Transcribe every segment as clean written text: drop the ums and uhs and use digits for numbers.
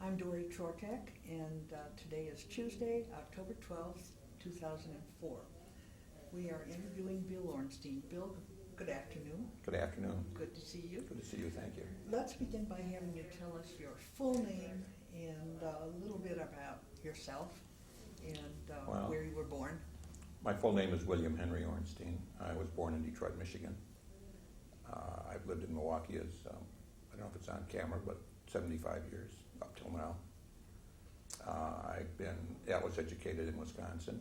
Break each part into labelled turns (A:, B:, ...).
A: I'm Dory Chortek, and today is Tuesday, October 12th, 2004. We are interviewing Bill Orenstein. Bill, good afternoon.
B: Good afternoon.
A: Good to see you.
B: Good to see you, thank you.
A: Let's begin by having you tell us your full name and a little bit about yourself and
B: Well,
A: where you were born.
B: My full name is William Henry Orenstein. I was born in Detroit, Michigan. I've lived in Milwaukee as, I don't know if it's on camera, but 75 years up till now. I was educated in Wisconsin,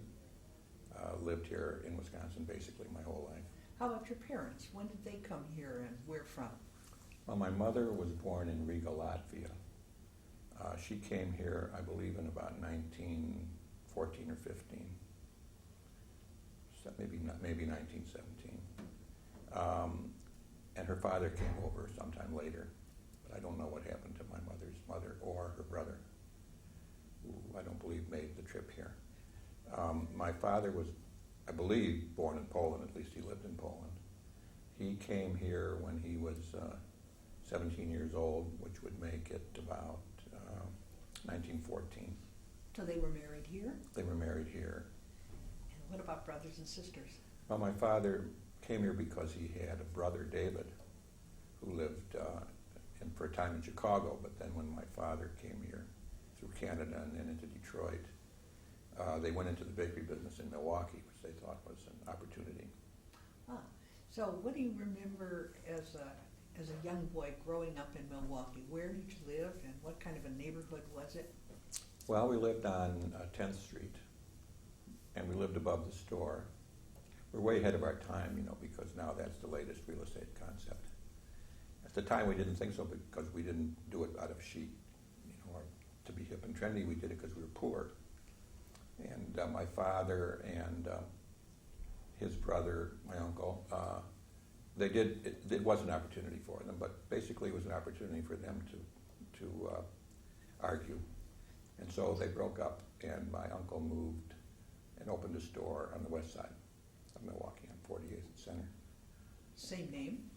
B: lived here in Wisconsin basically my whole life.
A: How about your parents? When did they come here and where from?
B: Well, my mother was born in Riga, Latvia. She came here, I believe, in about 1914 or 15. So maybe 1917. And her father came over sometime later, but I don't know what happened to my mother's mother or her brother, who I don't believe made the trip here. My father was, I believe, born in Poland, at least he lived in Poland. He came here when he was 17 years old, which would make it about 1914.
A: So they were married here?
B: They were married here.
A: And what about brothers and sisters?
B: Well, my father came here because he had a brother, David, who lived for a time in Chicago, but then when my father came here through Canada and then into Detroit, they went into the bakery business in Milwaukee, which they thought was an opportunity.
A: So what do you remember as a young boy growing up in Milwaukee? Where did you live and what kind of a neighborhood was it?
B: Well, we lived on 10th Street, and we lived above the store. We're way ahead of our time, because now that's the latest real estate concept. At the time, we didn't think so because we didn't do it out of chic, or to be hip and trendy. We did it because we were poor. And my father and his brother, my uncle, it was an opportunity for them, but basically it was an opportunity for them to argue. And so they broke up, and my uncle moved and opened a store on the west side of Milwaukee on 48th and Center.
A: Same name?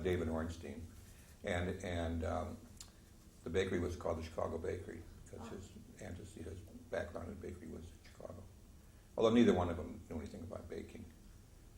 B: David Orenstein. And the bakery was called the Chicago Bakery because his background in bakery was in Chicago. Although neither one of them knew anything about baking,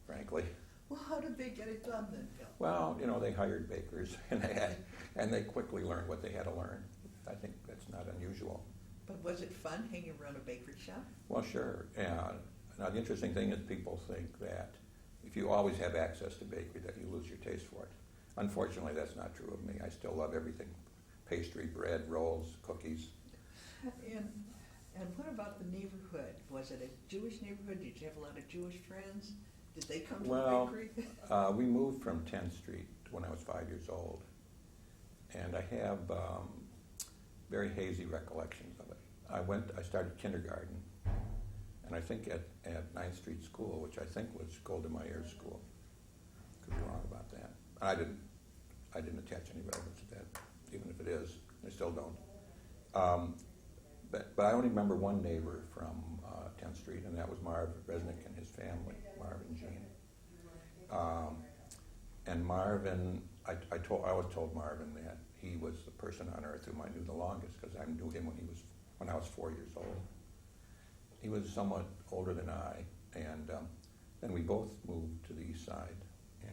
B: frankly.
A: Well, how did they get it done then, Bill?
B: Well, they hired bakers, and they quickly learned what they had to learn. I think that's not unusual.
A: But was it fun hanging around a bakery shop?
B: Well, sure. Now, the interesting thing is people think that if you always have access to bakery, that you lose your taste for it. Unfortunately, that's not true of me. I still love everything. Pastry, bread, rolls, cookies.
A: And what about the neighborhood? Was it a Jewish neighborhood? Did you have a lot of Jewish friends? Did they come to the bakery?
B: We moved from 10th Street when I was 5 years old. And I have very hazy recollections of it. I started kindergarten, and I think at 9th Street School, which I think was Golda Meir's school. Could be wrong about that. I didn't attach any relevance to that, even if it is. I still don't. But I only remember one neighbor from 10th Street, and that was Marv Resnick and his family, Marv and Jean. And Marvin, I always told Marvin that he was the person on earth whom I knew the longest because I knew him when I was 4 years old. He was somewhat older than I, and then we both moved to the east side,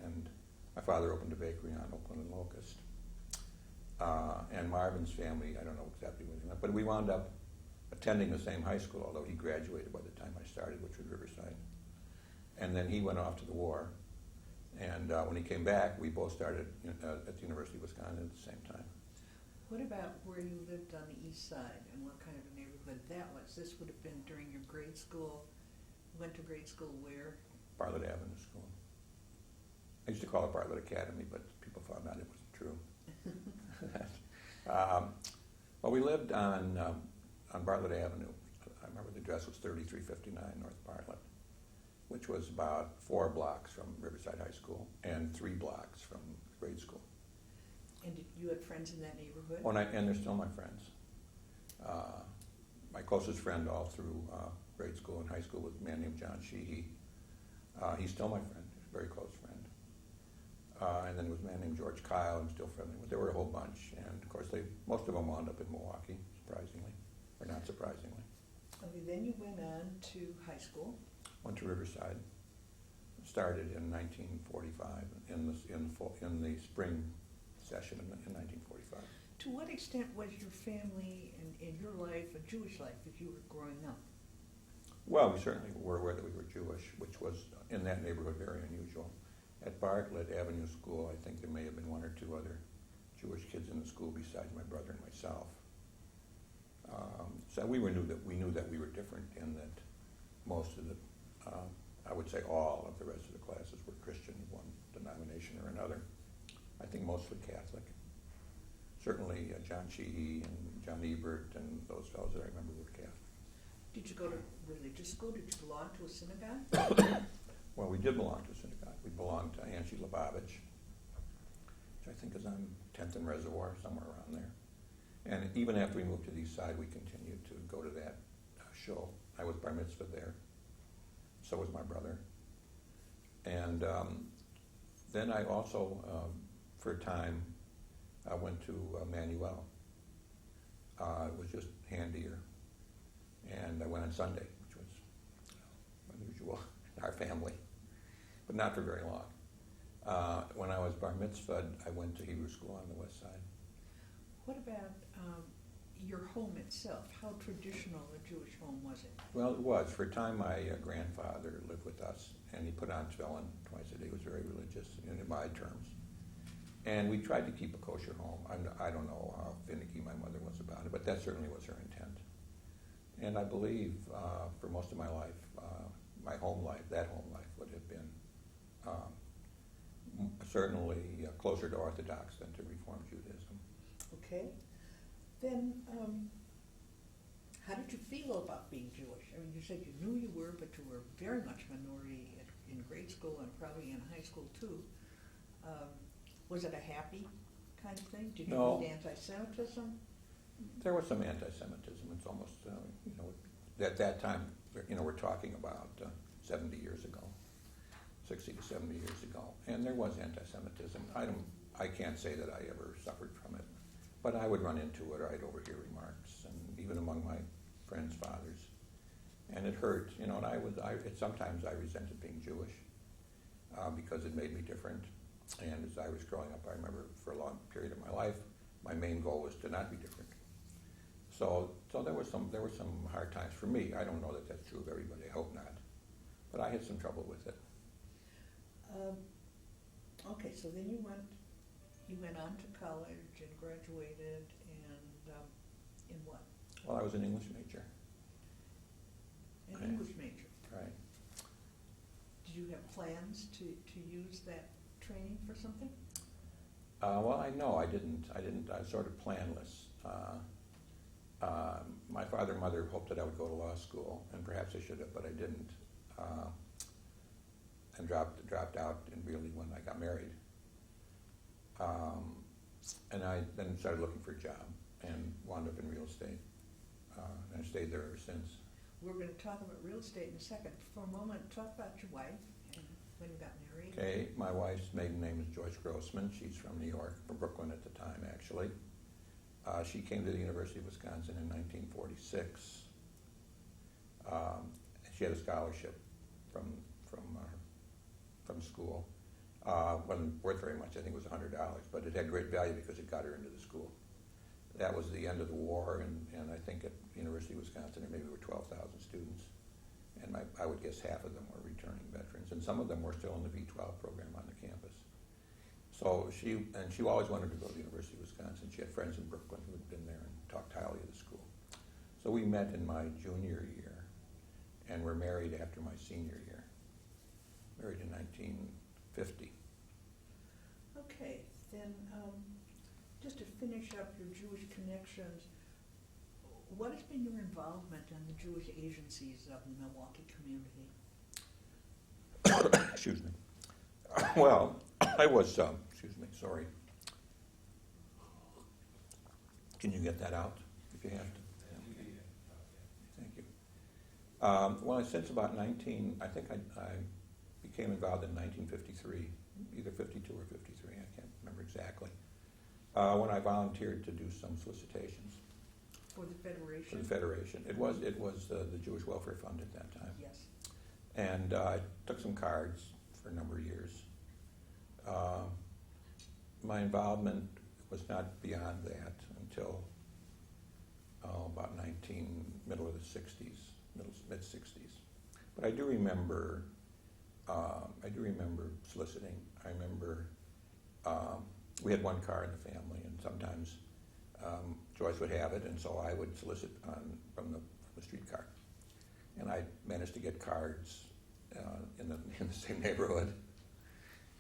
B: and my father opened a bakery on Oakland and Locust. And Marvin's family, I don't know exactly what he meant, but we wound up attending the same high school, although he graduated by the time I started, which was Riverside. And then he went off to the war, and when he came back, we both started at the University of Wisconsin at the same time.
A: What about where you lived on the east side and what kind of a neighborhood that was? This would have been during your grade school. You went to grade school where?
B: Bartlett Avenue School. I used to call it Bartlett Academy, but people found out it wasn't true. Well, we lived on Bartlett Avenue. I remember the address was 3359 North Bartlett, which was about 4 blocks from Riverside High School and 3 blocks from grade school.
A: And you had friends in that neighborhood?
B: Oh, and they're still my friends. My closest friend all through grade school and high school was a man named John Sheehy. He's still my friend, a very close friend. And and then there was a man named George Kyle, I'm still friendly with. There were a whole bunch, and of course most of them wound up in Milwaukee, surprisingly, or not surprisingly.
A: Okay, then you went on to high school.
B: Went to Riverside. Started in 1945, in the spring session in 1945.
A: To what extent was your family and in your life a Jewish life as you were growing up?
B: Well, we certainly were aware that we were Jewish, which was in that neighborhood very unusual. At Bartlett Avenue School, I think there may have been one or two other Jewish kids in the school besides my brother and myself. So we knew that we were different in that most of the, I would say all of the rest of the classes were Christian, one denomination or another. I think mostly Catholic. Certainly John Sheehy and John Ebert and those fellows that I remember were Catholic.
A: Did you go to religious school? Did you belong to a synagogue?
B: Well, we did belong to a synagogue. We belonged to Angie Lubavitch, which I think is on 10th and Reservoir, somewhere around there. And even after we moved to the East Side, we continued to go to that show. I was bar mitzvah there. So was my brother. And then I also, for a time, I went to Manuel. It was just handier. And I went on Sunday, which was unusual in our family, but not for very long. When I was bar mitzvahed, I went to Hebrew school on the west side.
A: What about your home itself? How traditional a Jewish home was it?
B: Well, it was. For a time, my grandfather lived with us, and he put on tefillin twice a day. He was very religious, in my terms. And we tried to keep a kosher home. I don't know how finicky my mother was about it, but that certainly was her intent. And I believe for most of my life, that home life would have been certainly closer to Orthodox than to Reform Judaism.
A: Okay. Then how did you feel about being Jewish? I mean, you said you knew you were, but you were very much minority in grade school and probably in high school too. Was it a happy kind of thing? Did you meet anti-Semitism?
B: There was some anti-Semitism. It's almost, at that time, we're talking about 70 years ago, 60 to 70 years ago, and there was anti-Semitism. I can't say that I ever suffered from it, but I would run into it, or I'd overhear remarks, and even among my friends' fathers, and it hurt. And sometimes I resented being Jewish because it made me different. And as I was growing up, I remember for a long period of my life, my main goal was to not be different. So there were some hard times for me. I don't know that that's true of everybody. I hope not, but I had some trouble with it.
A: Okay, so then you went on to college and graduated, and in what?
B: Well, I was an English major.
A: An English major.
B: Right.
A: Did you have plans to use that training for something?
B: Well, I didn't. I was sort of planless. My father and mother hoped that I would go to law school, and perhaps I should have, but I didn't. And dropped out really when I got married. And I then started looking for a job and wound up in real estate. And I stayed there ever since.
A: We're going to talk about real estate in a second. For a moment, talk about your wife and when you got married.
B: Okay, my wife's maiden name is Joyce Grossman. She's from New York, from Brooklyn at the time, actually. She came to the University of Wisconsin in 1946. She had a scholarship from school. Wasn't worth very much. I think it was $100, but it had great value because it got her into the school. That was the end of the war, and I think at the University of Wisconsin there maybe were 12,000 students, and I would guess half of them were returning veterans, and some of them were still in the V12 program on the campus. So she always wanted to go to the University of Wisconsin. She had friends in Brooklyn who had been there and talked highly of the school. So we met in my junior year, and were married after my senior year. Married in 1950.
A: Okay, then just to finish up your Jewish connections, what has been your involvement in the Jewish agencies of the Milwaukee community?
B: Excuse me. Well, I was, sorry. Can you get that out if you have to? Thank you. Well, since about I think I became involved in 1953, either 52 or 53, I when I volunteered to do some solicitations
A: For the
B: for
A: Federation?
B: the Federation. It was the Jewish Welfare Fund at that time.
A: Yes.
B: And I took some cards for a number of years. My involvement was not beyond that until about middle of the 60s, mid-60s. But I do remember soliciting. I remember we had one car in the family, and sometimes Joyce would have it, and so I would solicit from the streetcar. And I managed to get cards in the same neighborhood,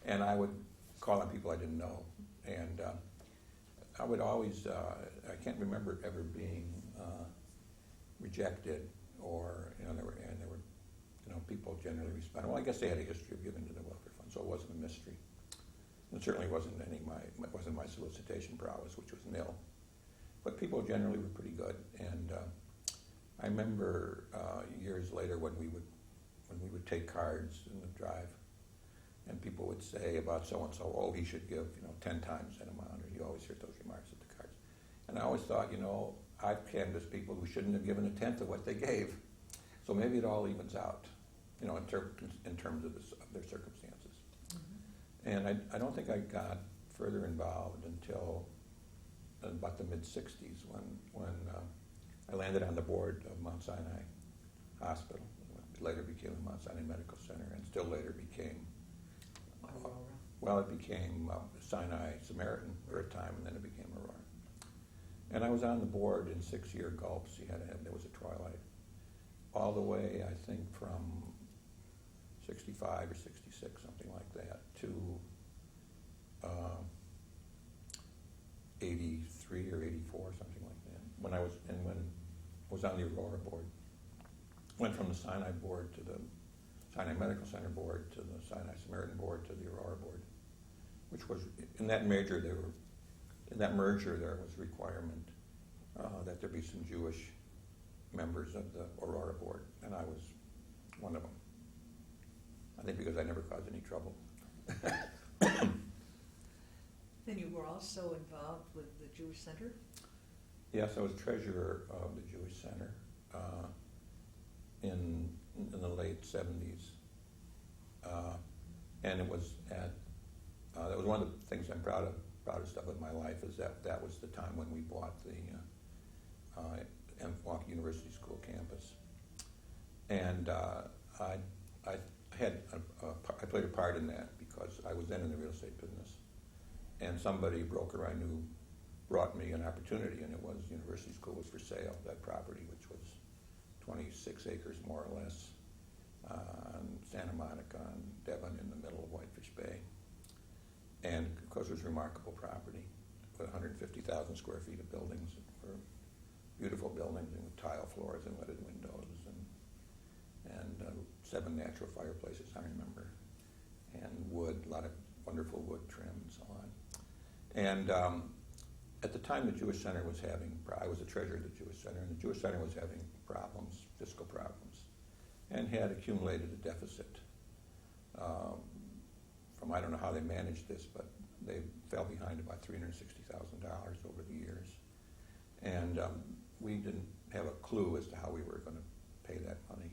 B: and I would call on people I didn't know, and I would always I can't remember ever being rejected, or there were people generally responded. Well, I guess they had a history of giving to the welfare fund, so it wasn't a mystery. It certainly wasn't my solicitation prowess, which was nil, but people generally were pretty good. And I remember years later when we would take cards in the drive, and people would say about so and so, oh, he should give 10 times that amount, or you always hear those remarks at the cards. And I always thought, I've canvassed people who shouldn't have given a tenth of what they gave, so maybe it all evens out, in terms of their circumstances. Mm-hmm. And I don't think I got further involved until about the mid-60s when I landed on the board of Mount Sinai Hospital. It later became the Mount Sinai Medical Center, and still later became it became Sinai Samaritan for a time, and then it became Aurora. And I was on the board in 6-year gulps. There was a twilight, all the way, I think, from 65 or 66, something like that, to 83 or 84, something like that. When I was on the Aurora board, went from the Sinai board to the Sinai Medical Center board to the Sinai Samaritan board to the Aurora board, which was in that merger there was requirement that there be some Jewish members of the Aurora board, and I was one of them. I think because I never caused any trouble.
A: Then you were also involved with the Jewish Center?
B: Yes, I was treasurer of the Jewish Center in the late 70s. And it was that was one of the things I'm proudest of in my life, is that was the time when we bought the Milwaukee University School campus. And I played a part in that because I was then in the real estate business. And a broker I knew, brought me an opportunity, and it was University School was for sale, that property, which was 26 acres more or less, on Santa Monica and Devon in the middle of Whitefish Bay. And of course it was a remarkable property with 150,000 square feet of buildings. Were beautiful buildings with tile floors and leaded windows, and 7 natural fireplaces, I remember, and wood, a lot of wonderful wood trim and so on. And at the time the Jewish Center was I was the treasurer of the Jewish Center, and the Jewish Center was having problems, fiscal problems, and had accumulated a deficit from, I don't know how they managed this, but they fell behind about $360,000 over the years. And we didn't have a clue as to how we were going to pay that money.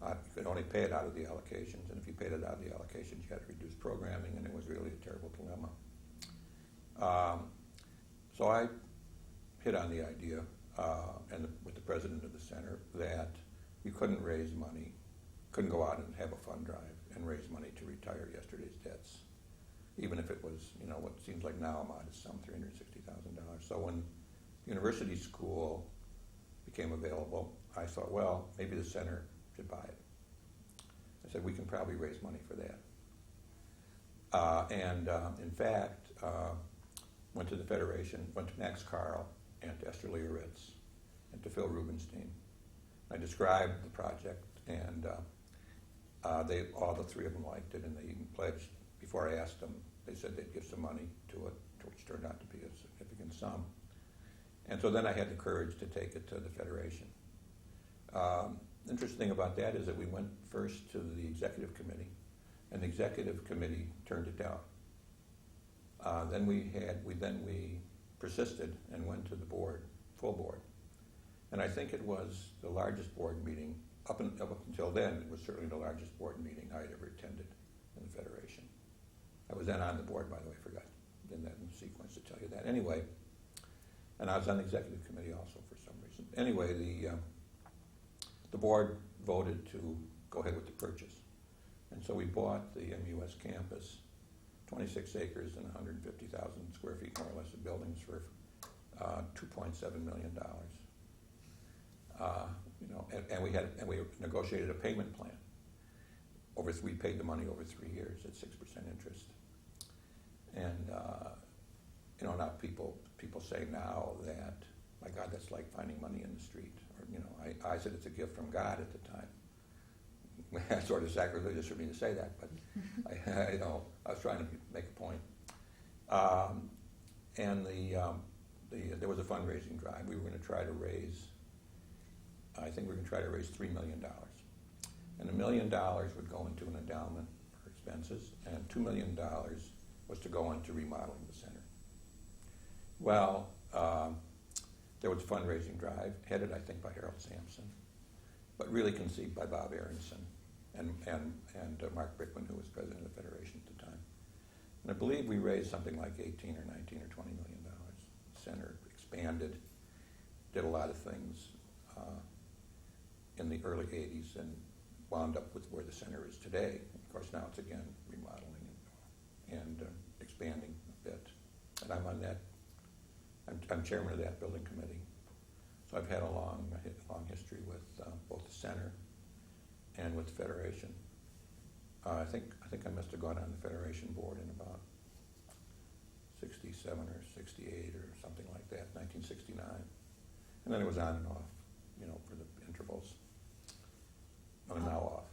B: You could only pay it out of the allocations, and if you paid it out of the allocations, you had to reduce programming, and it was really a terrible dilemma. So I hit on the idea, with the president of the center, that you couldn't raise money, couldn't go out and have a fund drive and raise money to retire yesterday's debts, even if it was, what seems like now a modest sum, $360,000. So when university school became available, I thought, well, maybe the center should buy it. I said, we can probably raise money for that. In fact, went to the Federation, went to Max Carl and to Esther Leah Ritz and to Phil Rubenstein. I described the project, and all the three of them liked it, and they even pledged, before I asked them, they said they'd give some money to it, which turned out to be a significant sum. And so then I had the courage to take it to the Federation. Interesting thing about that is that we went first to the executive committee, and the executive committee turned it down. Then we persisted and went to the board, full board. And I think it was the largest board meeting, up until then, it was certainly the largest board meeting I had ever attended in the Federation. I was then on the board, by the way, I forgot in that sequence to tell you that. Anyway, and I was on the executive committee also for some reason. Anyway, the board voted to go ahead with the purchase. And so we bought the MUS campus, 26 acres and 150,000 square feet more or less of buildings for $2.7 million. And we negotiated a payment plan. We paid the money over 3 years at 6% interest. And now people say now that, my God, that's like finding money in the street. Or I said it's a gift from God at the time. That's sort of sacrilegious for me to say that, but I was trying to make a point. And there was a fundraising drive. We were going to try to raise, I think we were going to try to raise $3 million. And $1 million would go into an endowment for expenses, and $2 million was to go into remodeling the center. Well, there was a fundraising drive, headed, I think, by Harold Sampson, but really conceived by Bob Orenstein and Mark Brickman, who was president of the Federation at the time. And I believe we raised something like 18 or 19 or $20 million. The center expanded, did a lot of things in the early 80s, and wound up with where the center is today. Of course, now it's again remodeling and expanding a bit. And I'm on that. I'm chairman of that building committee. So I've had a long history with both the center and with the Federation. I think I must have gone on the Federation board in about 67 or 68 or something like that, 1969. And then it was on and off, for the intervals. I'm now off.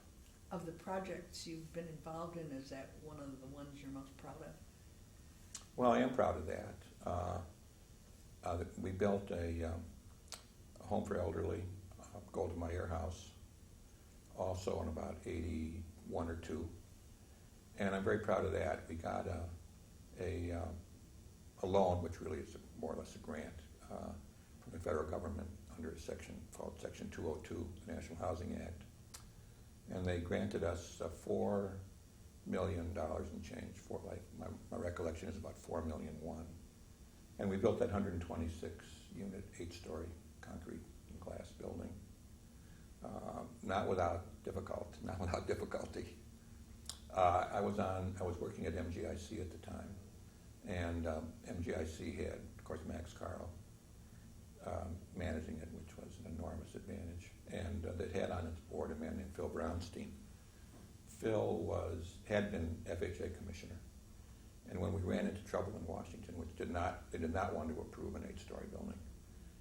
A: Of the projects you've been involved in, is that one of the ones you're most proud of?
B: Well, I am proud of that. We built a home for elderly, Golden Meyer House, also in about 81 or 2. And I'm very proud of that. We got a loan, which really is more or less a grant from the federal government under a section called Section 202, the National Housing Act. And they granted us $4 million and change. My recollection is about $4.1 million. And we built that 126-unit, 8-story concrete and glass building. Not without difficulty. I was working at MGIC at the time, and MGIC had, of course, Max Carl managing it, which was an enormous advantage. And that had on its board a man named Phil Brownstein. Phil had been FHA commissioner, and when we ran into trouble in Washington, which they did not want to approve an 8-story building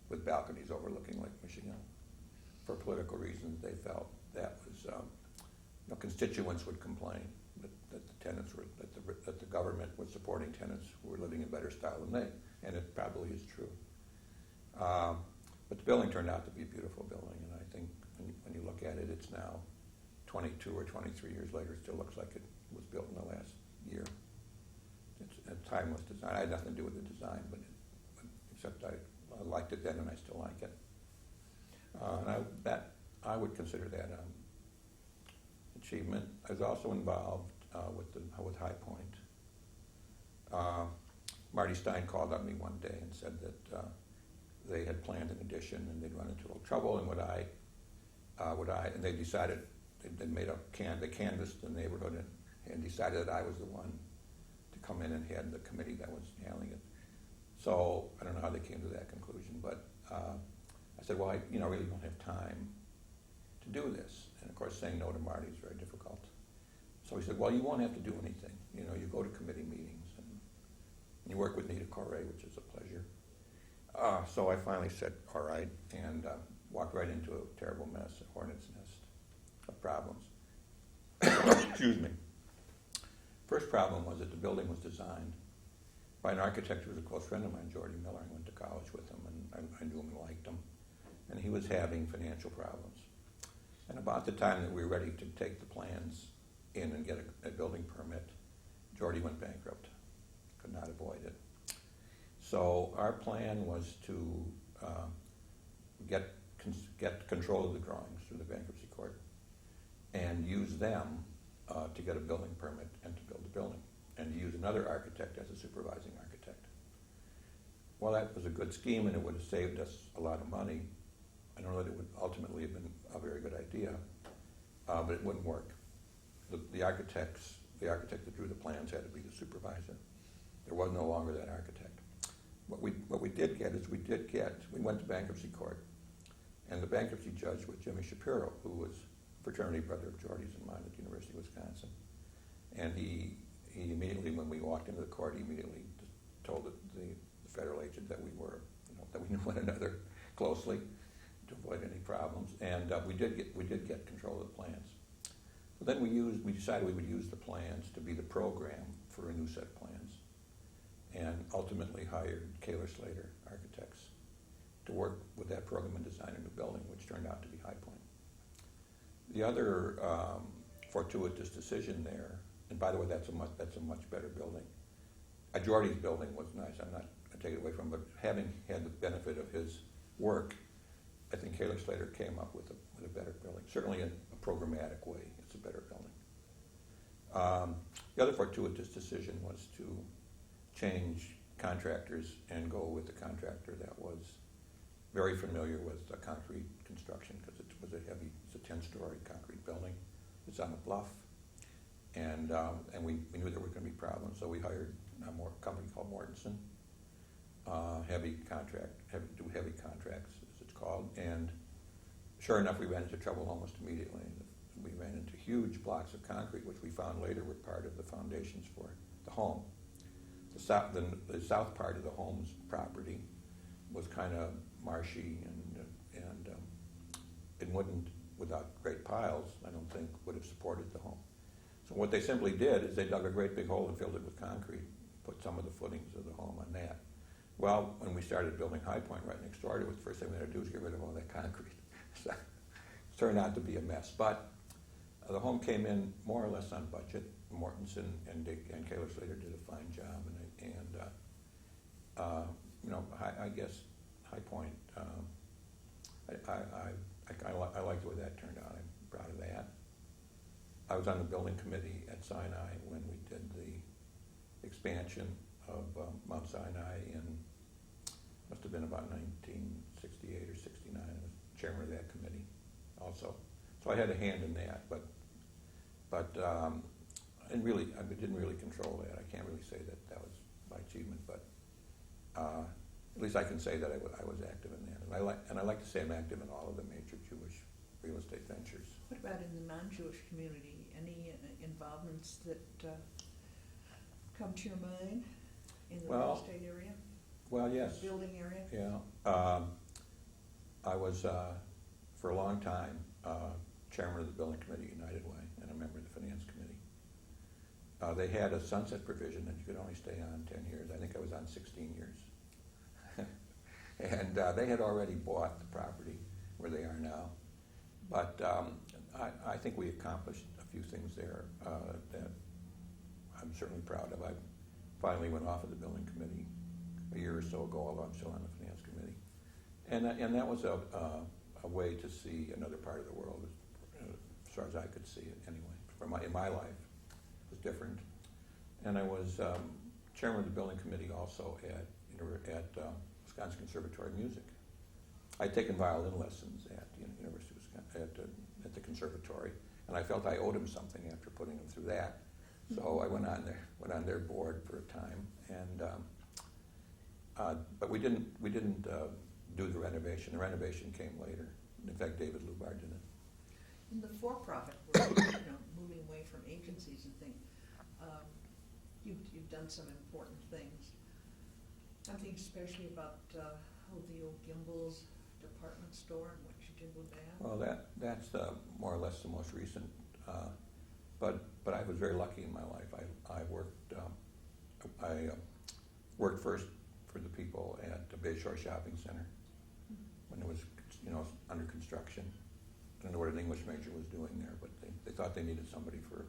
B: with balconies overlooking Lake Michigan, for political reasons, they felt that was constituents would complain that the tenants were that the government was supporting tenants who were living in better style than they, and it probably is true. But the building turned out to be a beautiful building, and I think when you look at it, it's now 22 or 23 years later. It still looks like it was built in the last year. It's a timeless design. I had nothing to do with the design, except I liked it then, and I still like it. And I would consider that achievement. I was also involved with High Point. Marty Stein called on me one day and said that they had planned an addition and they'd run into a little trouble, and and they decided, they canvassed the neighborhood and decided that I was the one to come in and head the committee that was handling it. So I don't know how they came to that conclusion, but I said, well, I really don't have time to do this. And of course, saying no to Marty is very difficult. So he said, well, you won't have to do anything. You go to committee meetings and you work with Nita Correa, which is a pleasure. So I finally said, all right, and walked right into a terrible mess, a hornet's nest of problems. Excuse me. First problem was that the building was designed by an architect who was a close friend of mine, Jordy Miller. I went to college with him, and I knew him and liked him. And he was having financial problems. And about the time that we were ready to take the plans in and get a building permit, Jordy went bankrupt. Could not avoid it. So our plan was to get control of the drawings through the bankruptcy court and use them to get a building permit and to build the building, and to use another architect as a supervising architect. Well, that was a good scheme, and it would have saved us a lot of money. I don't know that it would ultimately have been a very good idea, but it wouldn't work. The architect that drew the plans had to be the supervisor. There was no longer that architect. What we did get is we went to bankruptcy court, and the bankruptcy judge was Jimmy Shapiro, who was a fraternity brother of Jordy's and mine at the University of Wisconsin. And he immediately, when we walked into the court, he immediately told the federal agent that we were, that we knew one another closely to avoid any problems. And we did get control of the plans. So then we decided we would use the plans to be the program for a new set of plans, and ultimately hired Kaler Slater Architects to work with that program and design a new building, which turned out to be High Point. The other fortuitous decision there, and by the way, that's a much better building. Jordy's building was nice. I'm not going to take it away from him, but having had the benefit of his work, I think Kaler Slater came up with a better building. Certainly in a programmatic way, it's a better building. The other fortuitous decision was to change contractors and go with the contractor that was very familiar with concrete construction, because it's a 10-story concrete building. It's on a bluff, and we knew there were going to be problems, so we hired a company called Mortensen, heavy contracts, as it's called, and sure enough, we ran into trouble almost immediately. We ran into huge blocks of concrete, which we found later were part of the foundations for the home. The south part of the home's property was kind of marshy, and it wouldn't, without great piles, I don't think, would have supported the home. So what they simply did is they dug a great big hole and filled it with concrete, put some of the footings of the home on that. Well, when we started building High Point right next door to it, the first thing we had to do was get rid of all that concrete. So it turned out to be a mess. But the home came in more or less on budget. Mortensen and Kaler Slater did a fine job, I guess High Point, I liked the way that turned out. I'm proud of that. I was on the building committee at Sinai when we did the expansion of Mount Sinai in, must have been about 1968 or 69. I was chairman of that committee also. So I had a hand in that, but and really, I didn't really control that. I can't really say that was my achievement, but at least I can say that I was active in that. And I like to say I'm active in all of the major Jewish real estate ventures.
A: What about in the non-Jewish community? Any involvements that come to your mind in the real estate area?
B: Well, yes.
A: The building area?
B: Yeah. I was, for a long time, chairman of the building committee at United Way and a member of the finance committee. They had a sunset provision that you could only stay on 10 years. I think I was on 16 years. And they had already bought the property where they are now. But I think we accomplished a few things there that I'm certainly proud of. I finally went off of the building committee a year or so ago, although I'm still on the finance committee. And that was a way to see another part of the world, as far as I could see it anyway. In my life, it was different. And I was chairman of the building committee also at Wisconsin Conservatory of Music. I'd taken violin lessons at the University of Wisconsin, at the conservatory, and I felt I owed him something after putting him through that. So I went on their board for a time, and but we didn't do the renovation. The renovation came later. In fact, David Lubar did it.
A: In the for-profit world, moving away from agencies and things, you've done some important things. I'm thinking especially about the old Gimbel's department store and what you did with that.
B: Well, that's more or less the most recent. But I was very lucky in my life. I worked first for the people at the Bayshore Shopping Center when it was under construction. I don't know what an English major was doing there, but they thought they needed somebody for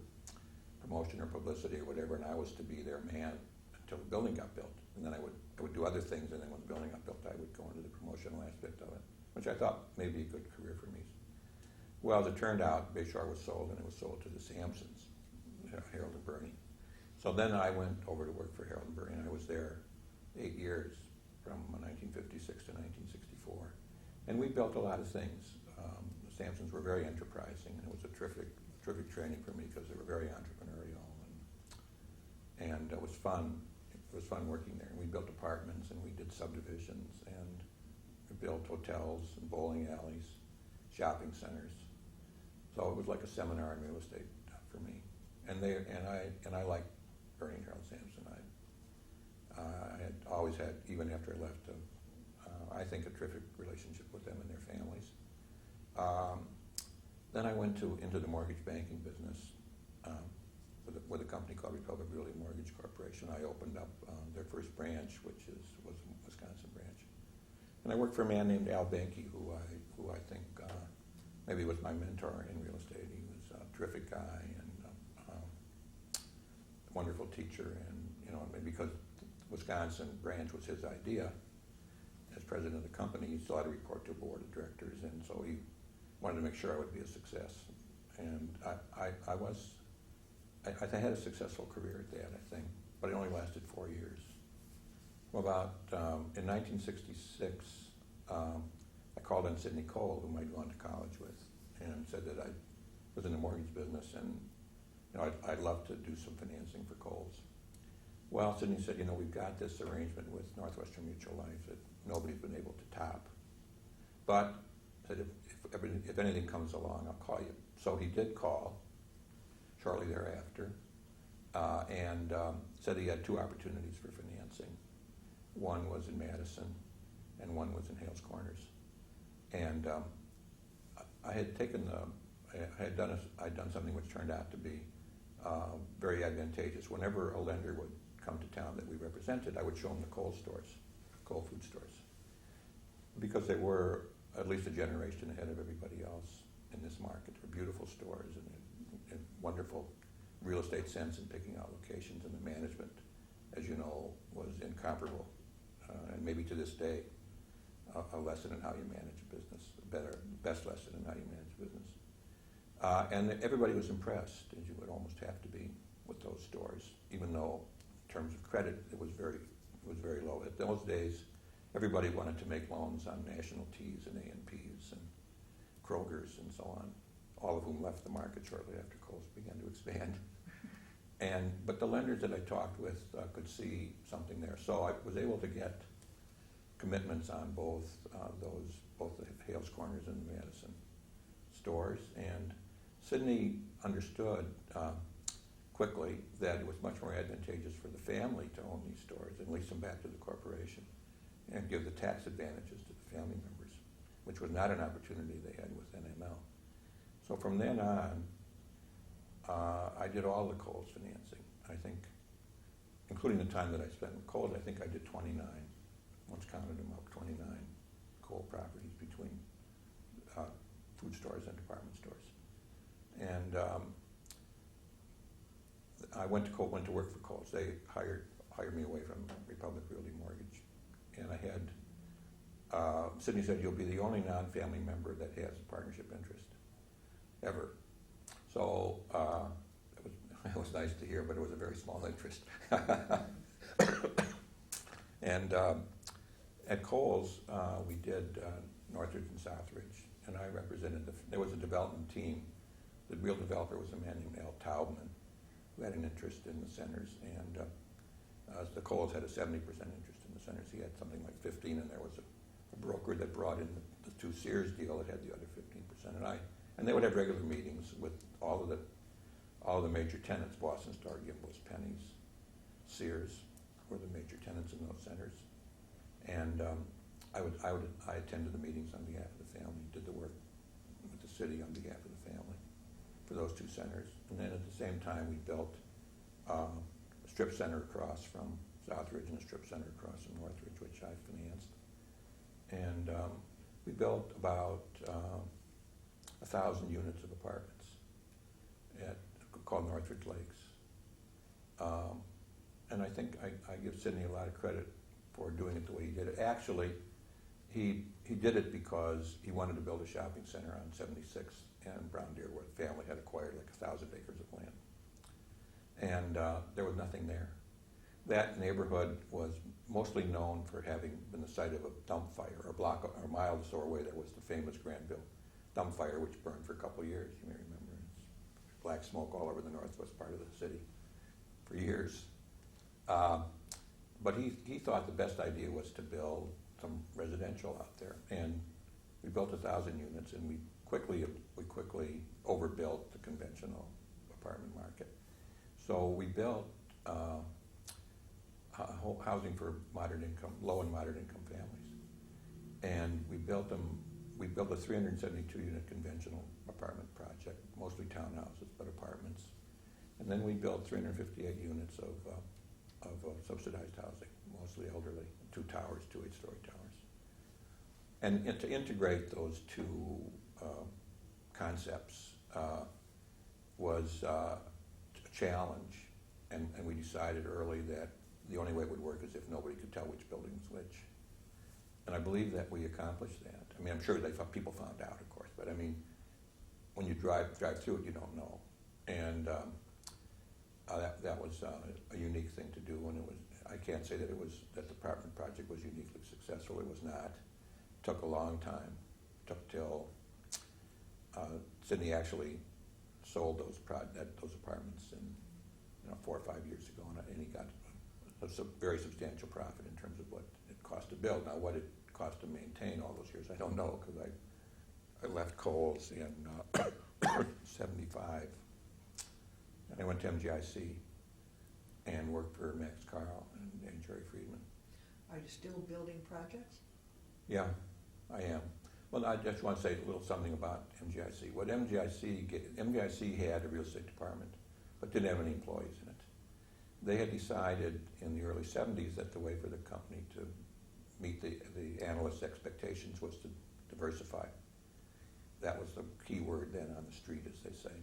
B: promotion or publicity or whatever, and I was to be their man until the building got built. And then I would I would do other things, and then when the building got built, I would go into the promotional aspect of it, which I thought may be a good career for me. Well, as it turned out, Bayshore was sold, and it was sold to the Sampsons, Harold and Bernie. So then I went over to work for Harold and Bernie, and I was there 8 years, from 1956 to 1964. And we built a lot of things. The Sampsons were very enterprising, and it was a terrific training for me because they were very entrepreneurial, and it was fun. It was fun working there. And we built apartments, and we did subdivisions, and we built hotels and bowling alleys, shopping centers. So it was like a seminar in real estate for me. And I liked Bernie and Harold Sampson. I had always had, even after I left, I think a terrific relationship with them and their families. Then I went into the mortgage banking business with a company called Republic Realty Mortgage Corporation. I opened up their first branch, was a Wisconsin branch. And I worked for a man named Al Benke, who I think maybe was my mentor in real estate. He was a terrific guy and a wonderful teacher, and maybe because Wisconsin branch was his idea. As president of the company, he still had to report to a board of directors, and so he wanted to make sure I would be a success. And I had a successful career at that, I think, but it only lasted 4 years. Well, in 1966, I called on Sidney Cole, whom I'd gone to college with, and said that I was in the mortgage business, and I'd love to do some financing for Coles. Well, Sidney said, we've got this arrangement with Northwestern Mutual Life that nobody's been able to top. But said, if anything comes along, I'll call you. So he did call shortly thereafter, and said he had 2 opportunities for financing. One was in Madison, and one was in Hales Corners. And I'd done something which turned out to be very advantageous. Whenever a lender would come to town that we represented, I would show them the Kohl food stores, because they were at least a generation ahead of everybody else in this market. They were beautiful stores and wonderful real estate sense in picking out locations, and the management, as you know, was incomparable, and maybe to this day, a lesson in how you manage a business, best lesson in how you manage a business. And everybody was impressed, as you would almost have to be, with those stores, even though in terms of credit it was very low. At those days, everybody wanted to make loans on National T's and A&P's and Kroger's and so on, all of whom left the market shortly after Kohl's began to expand. But the lenders that I talked with could see something there, so I was able to get commitments on both the Hales Corners and the Madison stores, and Sidney understood quickly that it was much more advantageous for the family to own these stores and lease them back to the corporation and give the tax advantages to the family members, which was not an opportunity they had with NML. So from then on, I did all the Kohl's financing. I think, including the time that I spent with Kohl's, I think I did 29, once counted them up, 29 Kohl properties between food stores and department stores. And I went to work for Kohl's. They hired me away from Republic Realty Mortgage. And I had, Sidney said, you'll be the only non-family member that has a partnership interest, ever. So it was nice to hear, but it was a very small interest. And at Kohl's, we did Northridge and Southridge, and I represented there was a development team. The real developer was a man named Al Taubman, who had an interest in the centers, and the Kohl's had a 70% interest in the centers. He had something like 15, and there was a broker that brought in the 2 Sears deal that had the other 15%. And they would have regular meetings with all of the major tenants: Boston Star, Gimbel's, Penny's, Sears were the major tenants in those centers. And I attended the meetings on behalf of the family, did the work with the city on behalf of the family for those 2 centers. And then at the same time, we built a strip center across from Southridge and a strip center across from Northridge, which I financed. And we built about 1,000 units of apartments called Northridge Lakes. And I think I give Sidney a lot of credit for doing it the way he did it. Actually, he did it because he wanted to build a shopping center on 76th and Brown Deer, where the family had acquired like 1,000 acres of land. And there was nothing there. That neighborhood was mostly known for having been the site of a dump fire. A mile or so away there was the famous Granville dump fire, which burned for a couple of years, you may remember. It's black smoke all over the northwest part of the city for years. But he thought the best idea was to build some residential out there. And we built 1,000 units, and we quickly overbuilt the conventional apartment market. So we built housing for low and moderate income families. And we built a 372 unit conventional apartment project, mostly townhouses, but apartments. And then we built 358 units of subsidized housing, mostly elderly, 2 towers, 2 8-story towers. And to integrate those two concepts was a challenge, and we decided early that the only way it would work is if nobody could tell which building was which. And I believe that we accomplished that. I mean, I'm sure people found out, of course, but I mean, when you drive through it, you don't know. And that was a unique thing to do, and I can't say that the apartment project was uniquely successful. It was not. It took a long time. It took till Sydney actually sold those apartments in 4 or 5 years ago, and he got a very substantial profit in terms of what it cost to build. Now, what it cost to maintain all those years, I don't know, because I left Kohl's in 75, and I went to MGIC and worked for Max Carl and Jerry Friedman.
A: Are you still building projects?
B: Yeah, I am. Well, I just want to say a little something about MGIC. What MGIC had a real estate department, but didn't have any employees in it. They had decided in the early 70s that the way for the company to meet the analysts' expectations was to diversify. That was the key word then on the street, as they say.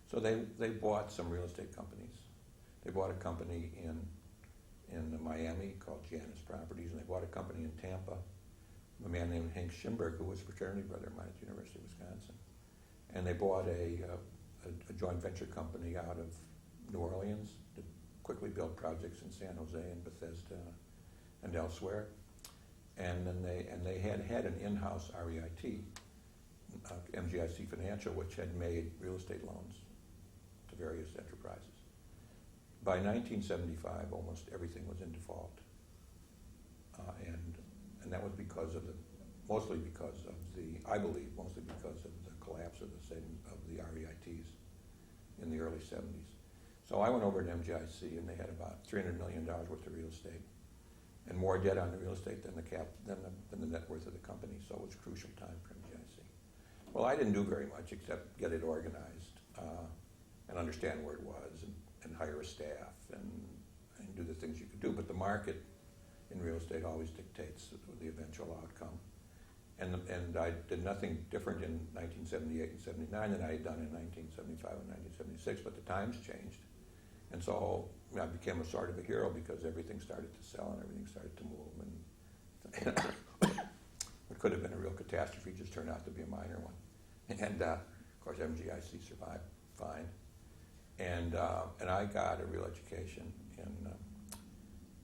B: So they bought some real estate companies. They bought a company in Miami called Janus Properties, and they bought a company in Tampa, a man named Hank Schimberg, who was a fraternity brother of mine at the University of Wisconsin. And they bought a joint venture company out of New Orleans to quickly build projects in San Jose and Bethesda and elsewhere. And then they had an in-house REIT, MGIC Financial, which had made real estate loans to various enterprises. By 1975, almost everything was in default, and that was mostly because of the collapse of the REITs in the early 70s. So I went over to MGIC, and they had about $300 million worth of real estate, and more debt on the real estate than the net worth of the company. So it was a crucial time for MGIC. Well, I didn't do very much except get it organized and understand where it was, and hire a staff and do the things you could do. But the market in real estate always dictates the eventual outcome. And I did nothing different in 1978 and 79 than I had done in 1975 and 1976, but the times changed. And so I became a sort of a hero because everything started to sell and everything started to move. And what could have been a real catastrophe just turned out to be a minor one. And of course, MGIC survived fine. And I got a real education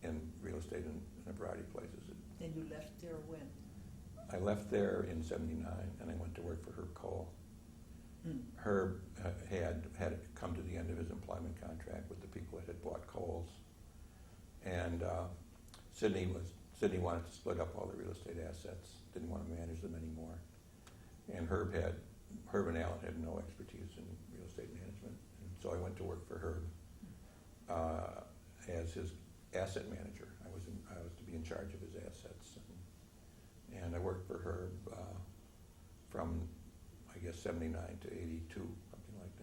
B: in real estate in a variety of places.
A: And you left there when?
B: I left there in 79, and I went to work for Herb Cole. Herb had come to the end of his employment contract with the people that had bought Kohl's, and Sydney wanted to split up all the real estate assets, didn't want to manage them anymore, and Herb and Alan had no expertise in real estate management, and so I went to work for Herb as his asset manager. I was to be in charge of his assets, and I worked for Herb from, I guess, 79 to 82, something like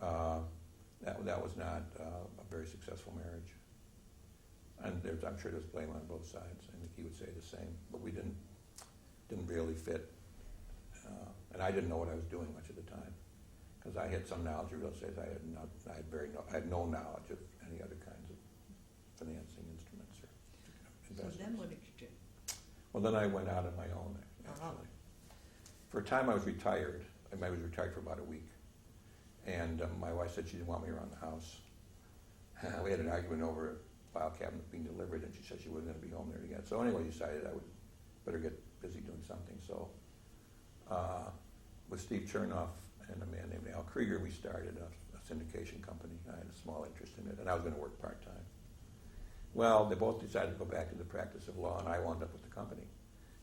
B: that. That was not a very successful marriage. And I'm sure there's blame on both sides. I think he would say the same. But we didn't really fit. And I didn't know what I was doing much of the time, because I had some knowledge of real estate. I had no knowledge of any other kinds of financing instruments or
A: then what did you do?
B: Well, then I went out on my own,
A: Uh-huh.
B: actually. For a time, I was retired. I was retired for about a week. And my wife said she didn't want me around the house. We had an argument over a file cabinet being delivered, and she said she wasn't going to be home there again. So anyway, I decided I would better get busy doing something. So with Steve Chernoff and a man named Al Krieger, we started a syndication company. I had a small interest in it, and I was going to work part-time. Well, they both decided to go back to the practice of law, and I wound up with the company.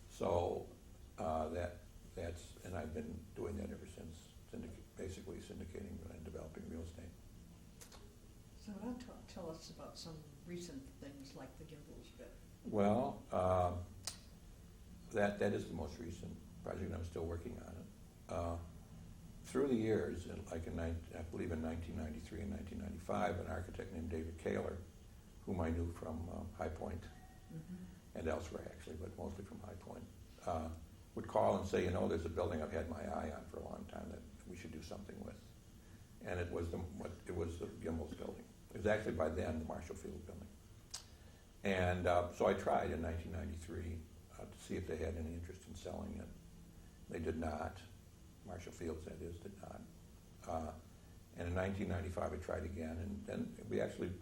B: So and I've been doing that ever since, basically syndicating and developing real estate.
A: So now tell us about some recent things like the Gimbels bit.
B: Well, that is the most recent project. I'm still working on it. Through the years, I believe in 1993 and 1995, an architect named David Kaler, whom I knew from High Point and elsewhere actually, but mostly from High Point, would call and say, there's a building I've had my eye on for a long time that we should do something with. And it was the Gimbels building. It was actually by then the Marshall Field building. And so I tried in 1993 to see if they had any interest in selling it. They did not. Marshall Fields, that is, did not. And in 1995 I tried again, and then we actually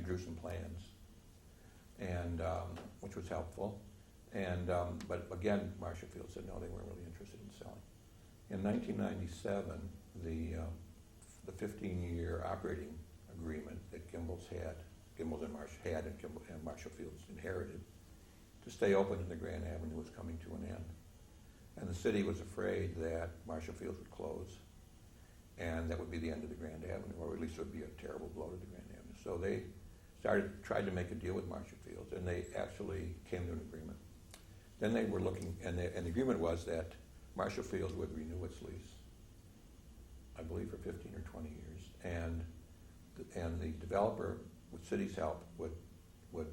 B: drew some plans, and which was helpful. And but again, Marshall Field said no, they weren't really interested in selling. In 1997, the 15-year operating agreement that Gimbels and Marshall Fields inherited to stay open in the Grand Avenue was coming to an end. And the city was afraid that Marshall Fields would close, and that would be the end of the Grand Avenue, or at least it would be a terrible blow to the Grand Avenue. So they tried to make a deal with Marshall Fields, and they actually came to an agreement. Then they were looking, and the agreement was that Marshall Fields would renew its lease, I believe for 15 or 20 years, and the developer, with city's help, would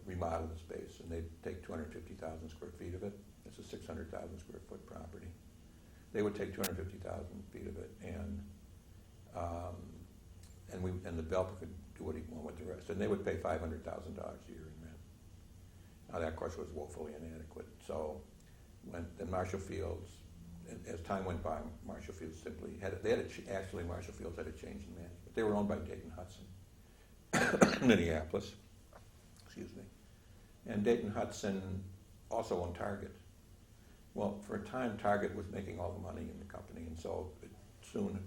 B: remodel the space, and they'd take 250,000 square feet of it. It's a 600,000 square foot property. They would take 250,000 feet of it, and the developer could do what he wanted with the rest, and they would pay $500,000 a year in rent. Now that, of course, was woefully inadequate. So Marshall Fields, as time went by, Marshall Fields simply Marshall Fields had a change in management. They were owned by Dayton Hudson, Minneapolis, excuse me, and Dayton Hudson also owned Target. Well, for a time, Target was making all the money in the company, and so it soon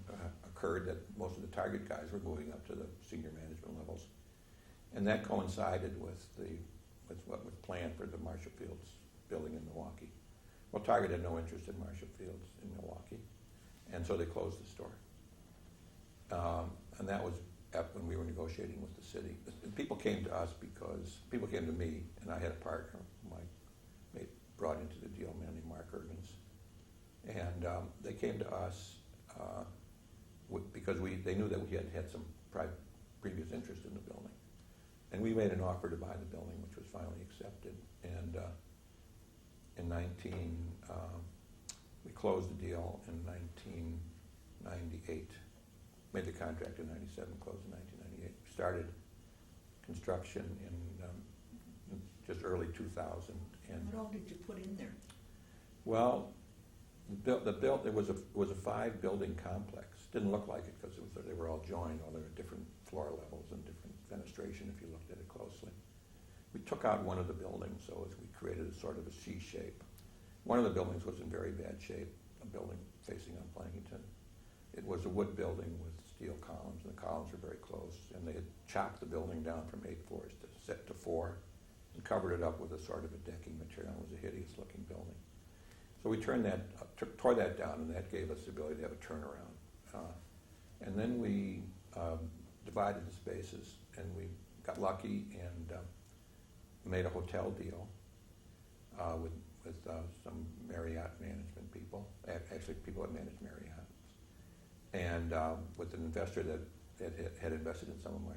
B: occurred that most of the Target guys were moving up to the senior management levels, and that coincided with what was planned for the Marshall Fields building in Milwaukee. Well, Target had no interest in Marshall Fields in Milwaukee, and so they closed the store. And that was when we were negotiating with the city. And people came to us because people came to me, and I had a partner whom I brought into the deal, a man named Mark Ergens. And they came to us because they knew that we had some previous interest in the building. And we made an offer to buy the building, which was finally accepted. And we closed the deal in 1998. Made the contract in 97, closed in 1998. Started construction in just early 2000. And
A: what all did you put in there?
B: well, it was a 5-building complex. Didn't look like it because they were all joined, although there were different floor levels and different fenestration if you looked at it closely. We took out one of the buildings, so we created a sort of a C shape. One of the buildings was in very bad shape, a building facing on Plankington. It was a wood building with steel columns, and the columns were very close, and they had chopped the building down from 8 floors to 4 and covered it up with a sort of a decking material. It was a hideous looking building. So we tore that down, and that gave us the ability to have a turnaround. And then we divided the spaces, and we got lucky and made a hotel deal with some Marriott management people, actually people that managed Marriott, and with an investor that had invested in some of my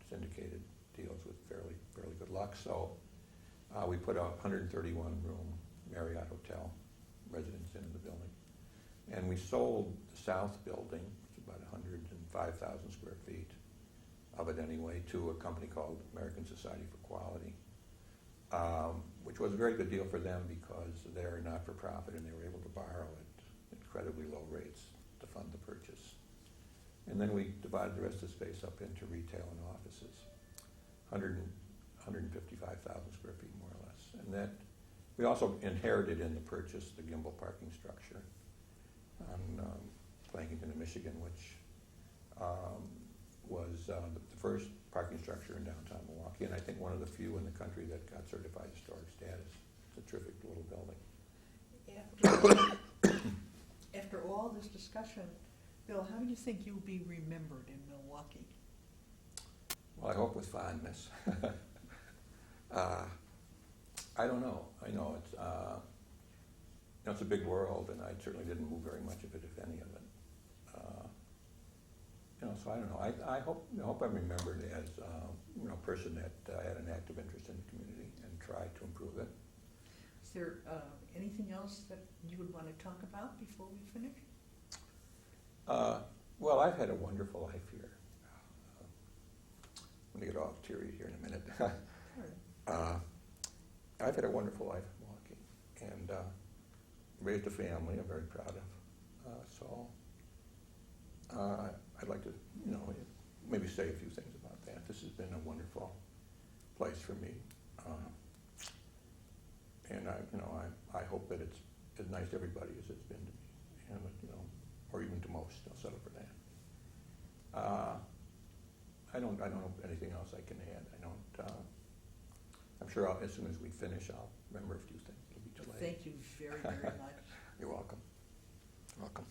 B: syndicated deals with fairly good luck. So we put a 131-room Marriott hotel residence in the building, and we sold the south building, which is about 105,000 square feet of it anyway, to a company called American Society for Quality, which was a very good deal for them because they're not-for-profit and they were able to borrow at incredibly low rates to fund the purchase. And then we divided the rest of the space up into retail and offices, 155,000 square feet more or less. And that, we also inherited in the purchase the gimbal parking structure on Plankington in Michigan, which was the first parking structure in downtown Milwaukee, and I think one of the few in the country that got certified historic status. It's a terrific little building.
A: After all this discussion, Bill, how do you think you'll be remembered in Milwaukee?
B: Well, I hope with fondness. I don't know. I know it's a big world, and I certainly didn't move very much of it, if any of it. So I don't know. I hope I'm remembered as a person that had an active interest in the community and tried to improve it.
A: Is there anything else that you would want to talk about before we finish?
B: Well, I've had a wonderful life here. I'm going to get all teary here in a minute. I've had a wonderful life in Milwaukee and raised a family I'm very proud of. So I'd like to, maybe say a few things about that. This has been a wonderful place for me. And I hope that it's as nice to everybody as it's been to me, and or even to most. I'll settle for that. I don't know anything else I can add. I'm sure as soon as we finish, I'll remember a few things. It'll be delayed.
A: Thank you very, very much.
B: You're welcome. Welcome.